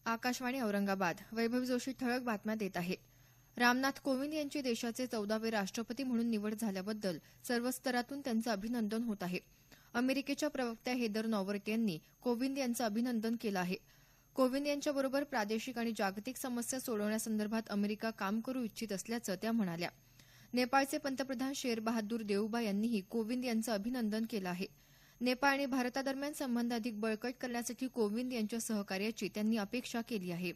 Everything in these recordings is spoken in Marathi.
आकाशवाणी औरंगाबाद. वैभव जोशी ठळक बातम्या देत आहेत. रामनाथ कोविंद यांची देशाचे 14वे राष्ट्रपती म्हणून निवड झाल्याबद्दल सर्व स्तरातून त्यांचं अभिनंदन होत आहे. अमेरिकेच्या प्रवक्त्या हेदर नॉवर्ट यांनी कोविंद यांचं अभिनंदन केलं आहे. कोविंद यांच्याबरोबर प्रादेशिक आणि जागतिक समस्या सोडवण्यासंदर्भात अमेरिका काम करू इच्छित असल्याचं त्या म्हणाल्या. नेपाळचे पंतप्रधान शेर बहादूर देऊबा यांनीही कोविंद यांचं अभिनंदन केलं आहे. नेपाळ आणि भारतादरम्यान संबंध अधिक बळकट करण्यासाठी कोविंद यांच्या सहकार्याची त्यांनी अपेक्षा केली आहे.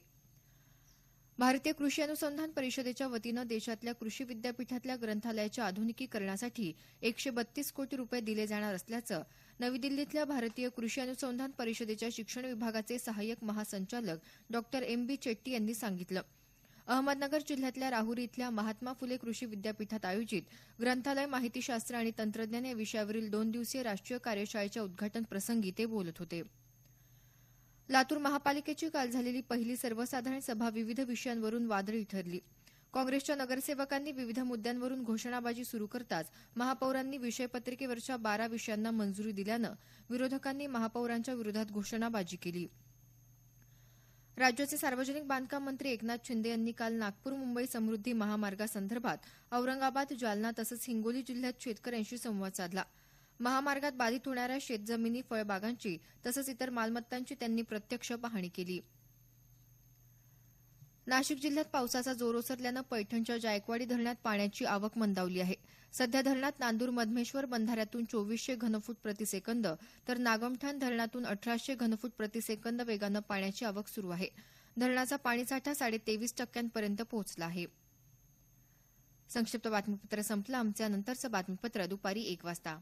भारतीय कृषी अनुसंधान परिषदेच्या वतीनं देशातल्या कृषी विद्यापीठातल्या ग्रंथालयाच्या आधुनिकीकरणासाठी 132 कोटी रुपये दिले जाणार असल्याचं नवी दिल्लीतल्या भारतीय कृषी अनुसंधान परिषदेच्या शिक्षण विभागाचे सहाय्यक महासंचालक डॉ. एम.बी. चेट्टी यांनी सांगितलं. अहमदनगर जिल्ह्यातल्या राहुरी इथल्या महात्मा फुले कृषी विद्यापीठात आयोजित ग्रंथालय माहितीशास्त्र आणि तंत्रज्ञान या विषयावरील 2 दिवसीय राष्ट्रीय कार्यशाळेच्या उद्घाटन प्रसंगी ते बोलत होते. लातूर महापालिकेची काल झालेली पहिली सर्वसाधारण सभा विविध विषयांवरून वादळी ठरली. काँग्रेसच्या नगरसेवकांनी विविध मुद्द्यांवरून घोषणाबाजी सुरू करताच महापौरांनी विषयपत्रिकेवरच्या 12 विषयांना मंजुरी दिल्यानं विरोधकांनी महापौरांच्या विरोधात घोषणाबाजी केली. राज्याचे सार्वजनिक बांधकाम मंत्री एकनाथ शिंदे यांनी काल नागपूर मुंबई समृद्धी महामार्गासंदर्भात औरंगाबाद, जालना तसंच हिंगोली जिल्ह्यात शेतकऱ्यांशी संवाद साधला. महामार्गात बाधित होणाऱ्या शेतजमिनी, फळबागांची तसंच इतर मालमत्तांची त्यांनी प्रत्यक्ष पाहणी केली. नाशिक जिल्ह्यात पावसाचा जोर ओसरल्यानं पैठणच्या जायकवाडी धरणात पाण्याची आवक मंदावली आहे. सध्या धरणात नांदूर मधमेश्वर बंधाऱ्यातून 2400 घनफूट प्रतिसेकंद तर नागमठाण धरणातून 1800 घनफूट प्रतिसेकंद वेगानं पाण्याची आवक सुरू आहे. धरणाचा पाणीसाठा 23.5% पोहोचला आहे. संक्षिप्त बातमीपत्र संपलं. आमचं नंतरचं बातमीपत्र दुपारी 1 वाजता.